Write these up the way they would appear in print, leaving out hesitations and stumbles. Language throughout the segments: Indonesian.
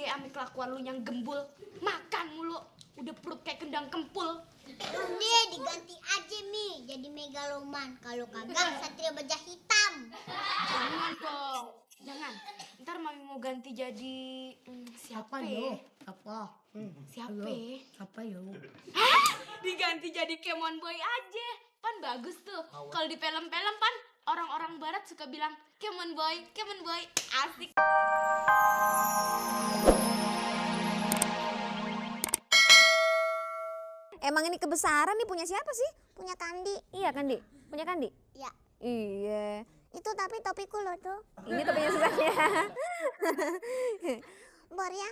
ame kelakuan lu yang gembul. Makan mulu, udah perut kayak kendang kempul. Udah diganti aja Mi, jadi megaloman. Kalau kagak Satria Baja Hitam. Jangan dong, jangan. Ntar mami mau ganti jadi siapa ya? Apa? Siapa? Apa yo? Hah? Diganti jadi Kemon Boy aja. Pan bagus tuh. Kalau di film-film pan orang-orang barat suka bilang Kemon Boy, asik. Emang ini kebesaran nih punya siapa sih? Punya Kandi. Iya Kandi, punya Kandi? Ya, Iya. itu tapi topiku loh tuh. Ini topinya Susan ya. Bor ya?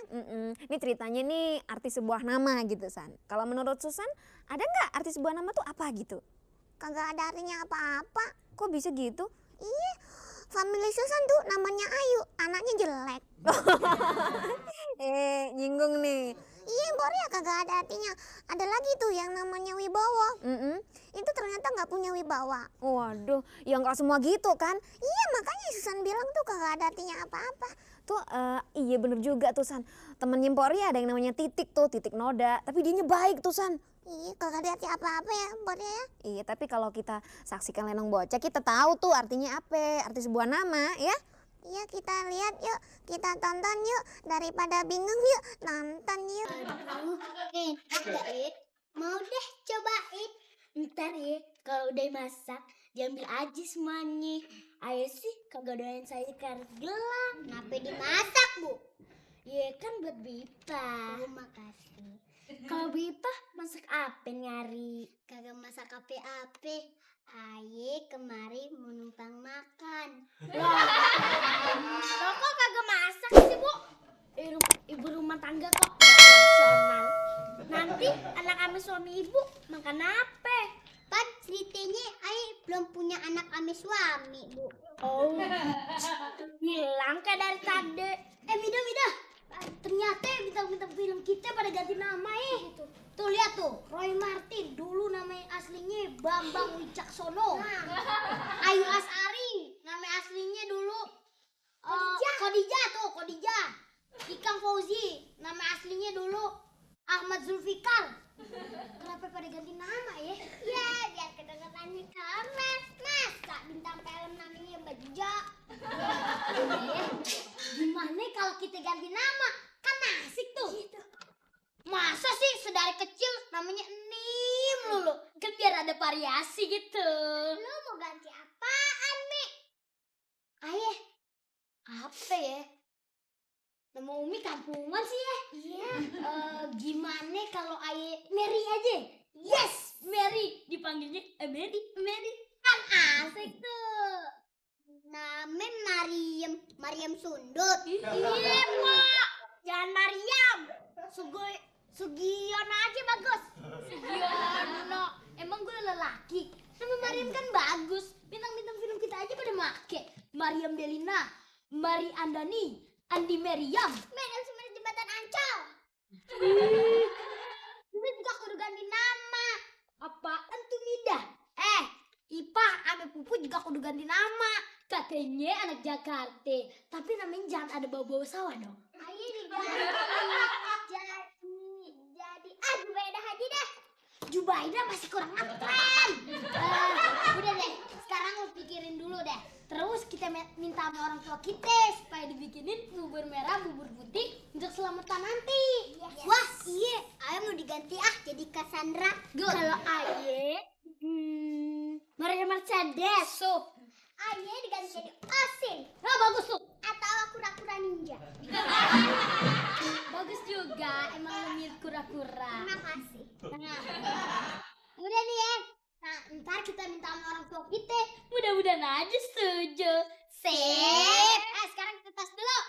Ini ceritanya nih arti sebuah nama gitu San. Kalau menurut Susan ada nggak arti sebuah nama tuh apa gitu? Kagak ada artinya apa-apa. Kok bisa gitu? Iya, family Susan tuh namanya Ayu, anaknya jelek. Nyinggung nih. Iya Bor ya, kagak ada artinya. Ada lagi tuh yang namanya Wibowo. Itu ternyata nggak punya wibawa. Waduh, ya nggak semua gitu kan? Iya, makanya Susan bilang tuh kagak ada artinya apa-apa. Tuh iya bener juga tuh San. Temennya Empori ada yang namanya Titik tuh, Titik Noda. Tapi dianya baik tuh San. Iya, kagak ada arti apa-apa ya Bor ya. Iya, tapi kalau kita saksikan Lenong Bocah kita tahu tuh artinya apa, arti sebuah nama ya. Iya, kita lihat yuk, kita tonton yuk. Daripada bingung yuk, nonton yuk. Enak gak Mau deh cobain. Ntar ya kalau udah masak diambil aja semuanya. Ayah sih kagak doain saya karet gelang. Kenapa dimasak Bu? Ya kan buat Bipa. Terima kasih. Kalau Bipa masak apa nyari? Kagak masak ape-ape. Aye kemari mau numpang makan. Lo kok kagak masak sih Bu? Ibu rumah tangga kok gak profesional. Nanti anak ame suami ibu makan apa? Pan ceritanya Aye belum punya anak ame suami Bu. Oh, hilang kayak dari tadi. Mida. Ternyata bintang-bintang film kita pada ganti nama gitu. Tuh lihat tuh, Roy Martin dulu namanya aslinya Bambang Wicaksono. Ayu Asari nama aslinya dulu Khadijah. Ikang Fauzi nama aslinya dulu Ahmad Zulfikar. Kenapa pada ganti nama ya? Ya biar kedengarannya keren. Masa bintang film namanya Baja? Gimana kalau kita ganti nama? Kan asik tuh. Masa sih sedari kecil namanya Nim lulu? Kan biar ada variasi gitu. Lu mau ganti apaan, Mi? Ayah, apa ya? Nama Umi kampungan sih ya. Iya. Gimana kalau Ayah Mary aja? Yes, Mary. Dipanggilnya Mary. Kan asik tuh. Namanya Mariam Sundut. Iya, Pak. Jangan Mariam. Sugiono aja bagus. Sugiono. Emang gue lelaki? Nama Mariam kan bagus. Bintang-bintang film kita aja pada make. Mariam Belina, Mari Andani, Andi Meriam. Medan Sumber Jembatan Ancol. Gue juga kudu ganti nama. Apaan tuh Mida? Ipa ame Pupu juga kudu ganti nama. Katanya anak Jakarta. Tapi namanya jangan ada bau-bau sawah dong. Ayo diganti. Jadi Jubaida Haji dah. Jubaida masih kurang keren. Udah deh, sekarang lu pikirin dulu deh. Terus kita minta sama orang tua kita supaya dibikinin bubur merah, bubur putih untuk selamatan nanti. Wah, iya. Ayo mau diganti jadi Cassandra. Kalau Aye, Maria Mercedes. So, Ayo diganti jadi Osin. bagus tuh. Atau kura-kura ninja. Bagus juga, emang lu mirip kura-kura. Terima kasih. Udah nih ya. Nah, ntar kita minta sama orang tua kita. Mudah-mudahan aja setuju. Sip. Sekarang kita tes dulu.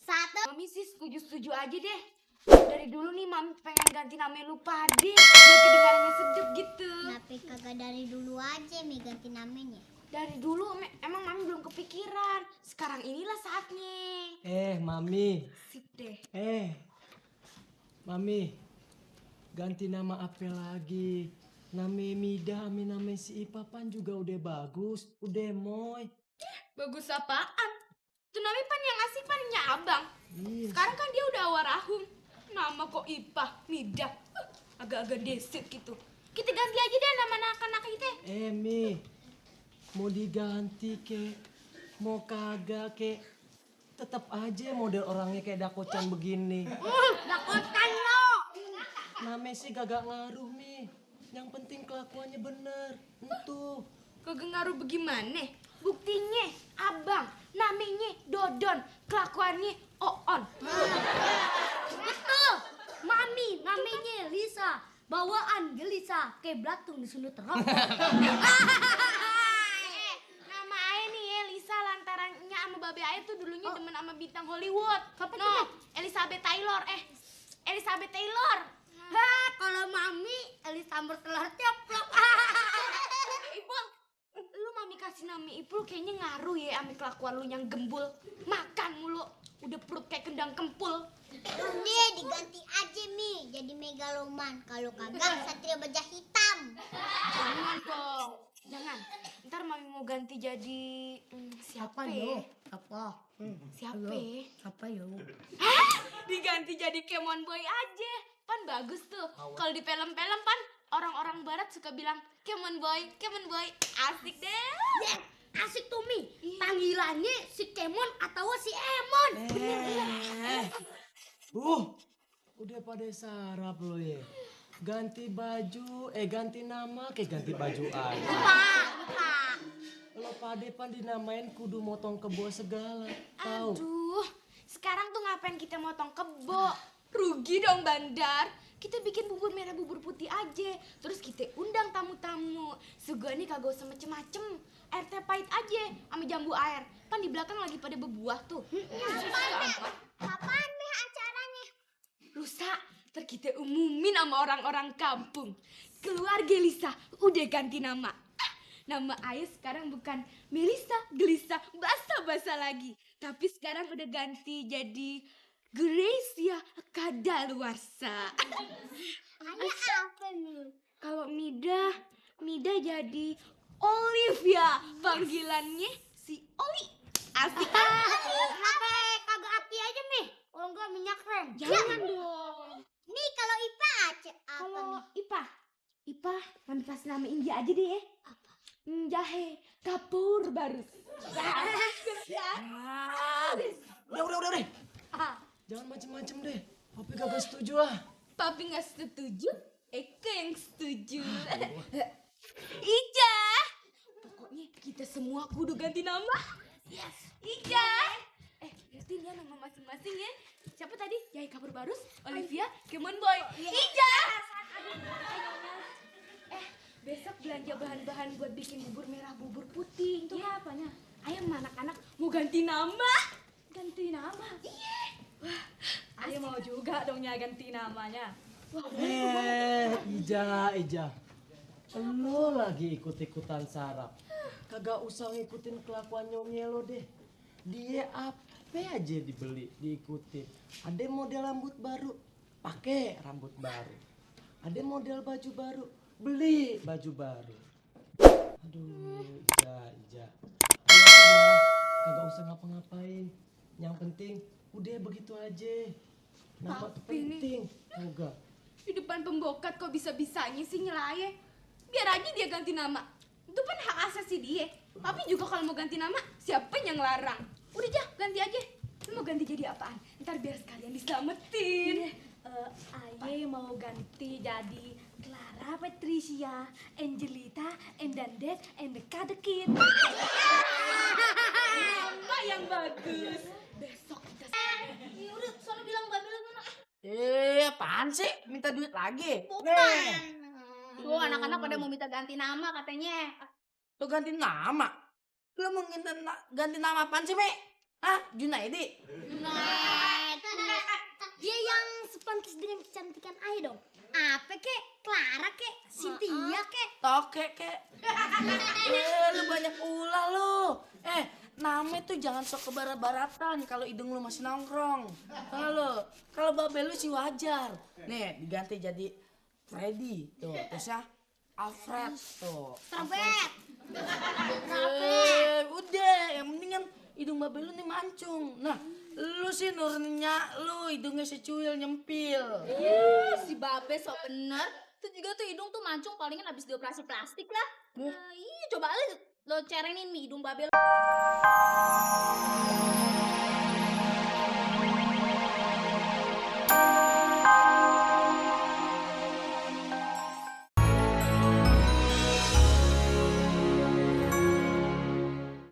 1. Mami sih setuju aja deh. Dari dulu nih Mami pengen ganti namanya lu Pade. Biar kedengarannya sedep gitu. Kenapa kagak dari dulu aja Mi ganti namanya? Dari dulu emang Mami belum kepikiran. Sekarang inilah saatnya. Mami. Sip deh. Mami. Ganti nama apa lagi? Nama Mida, nama si Ipa pan juga udah bagus. Udah moy. Bagus apaan? Tuh Nami pan yang asik pan nya abang. Iya. Sekarang kan dia udah awarahum. Nama kok Ipah, Midah. Agak-agak desit gitu. Kita ganti aja deh nama anak-anak kita. Mi, mau diganti kek, mau kagak kek, tetap aja model orangnya kayak Dakocan begini. Dakotan lo. Namanya sih kagak ngaruh Mi, yang penting kelakuannya bener. Entuh. Kagak ngaruh bagaimana? Buktinya abang namanya Dodon, kelakuannya Oon. Betul. Mami namanya Lisa. Bawaan gelisah kayak belatung di sundut terok. Nama Ae nih ya Lisa lantarannya sama Babe Ae tuh dulunya demen sama bintang Hollywood. No, Elizabeth Taylor. Elizabeth Taylor. Hah, kalau mami Elizabeth telur ceplok. Ipul, lu mami kasih nama Ipul kayaknya ngaruh ya sama kelakuan lu yang gembul. Makan mulu, udah perut kayak kendang kempul. Nih diganti aja Mi jadi megaloman. Kalau kagak Satria Baja Hitam. Jangan dong, jangan. Ntar mami mau ganti jadi siapa ya? Apa? Siapa? Apa ya? Hah? Diganti jadi Kemon Boy aja. Pan bagus tuh. Kalau di film-film pan orang-orang barat suka bilang Kemon Boy, asik deh. Ya, asik tuh Mi. Panggilannya si Kemon atau si Emon. Udah pada sarap lo ya. Ganti baju, ganti nama kayak ganti baju aja. Lupa. Lo pade pan dinamain kudu motong kebo segala. Tahu? Aduh, sekarang tuh ngapain kita motong kebo? Rugi dong Bandar. Kita bikin bubur merah bubur putih aja. Terus kita undang tamu-tamu. Sugani kagak usah macem-macem. Air teh pahit aja sama jambu air. Pan di belakang lagi pada berbuah tuh. Kapan Mi acaranya? Lusa, ntar kita umumin sama orang-orang kampung. Keluarga Lisa udah ganti nama. Nama ayah sekarang bukan Melisa, Gelisa, basa-basa lagi. Tapi sekarang udah ganti jadi Gracia Kadaluarsa. Ayah apa Mi? Kalau Mida jadi Olivia. Panggilannya si Oli. Asik. Kenapa kagak api aja Mi? Kalau enggak minyak rem. Jangan dong. Nih kalau Ipa aja apa Kalau Mi? Ipa, mami kasih nama India aja deh ya. Apa? Jahe kapur barus. Udah. Jangan macem-macem deh. Papi kagak setuju ah. Papi nggak setuju, Eka yang setuju. Ija, pokoknya kita semua kudu ganti nama. Yes. Ija. Berarti dia nama masing-masing ya. Siapa tadi? Yai Kabur Barus, Olivia, Kemon Boy. Ija. Besok belanja bahan-bahan buat bikin bubur merah bubur putih. Iya, apanya? Ayah sama anak-anak mau ganti nama. Ganti nama? Iya. Wah, Ayah mau juga dong ya ganti namanya. Ija. Lo lagi ikut-ikutan sarap. Kagak usah ngikutin kelakuan nyongnya lo deh. Dia apa aja dibeli, diikutin. Ada model rambut baru, pakai rambut baru. Ada model baju baru, beli baju baru. Aduh, Ija. Ayo mah, kagak usah ngapa-ngapain. Yang penting udah begitu aja. Nama tuh penting, enggak. di depan pembokat kok bisa-bisanya sih nyelaya. Biar aja dia ganti nama. Itu kan hak asasi dia. Tapi juga kalau mau ganti nama, siapa yang ngelarang? Udah jah, ganti aja. Lu mau ganti jadi apaan? Ntar biar sekalian diselamatin. Ayah mau ganti jadi Clara Patricia, Angelita, Endandet, Endeka the Kid. Apa yang bagus? Besok kita Udah, soalnya bilang Mbak Bella mana? Apaan sih? Minta duit lagi? Tuh anak-anak pada mau minta ganti nama katanya. Lu ganti nama? Lu mau ganti nama apaan sih, Me? Hah? Junaidi? Dia yang sepantas dengan kecantikan Ayah dong. Apa kek? Clara kek? Cynthia kek? Toke, kek. Lu banyak ulah lu. Nama tuh jangan sok kebarat-baratan kalau hidung lu masih nongkrong. Kalau babel lu sih wajar. Nih, diganti jadi Freddy tuh. Terus ya Alfred tuh. Strobet. Udah, yang penting kan hidung babe lu nih mancung. Nah, lu sih nurnya lu hidungnya secuil nyempil. Si Babe sok bener. Itu juga tuh hidung tuh mancung palingan habis dioperasi plastik lah. Iya coba lo cerenin nih hidung Babe.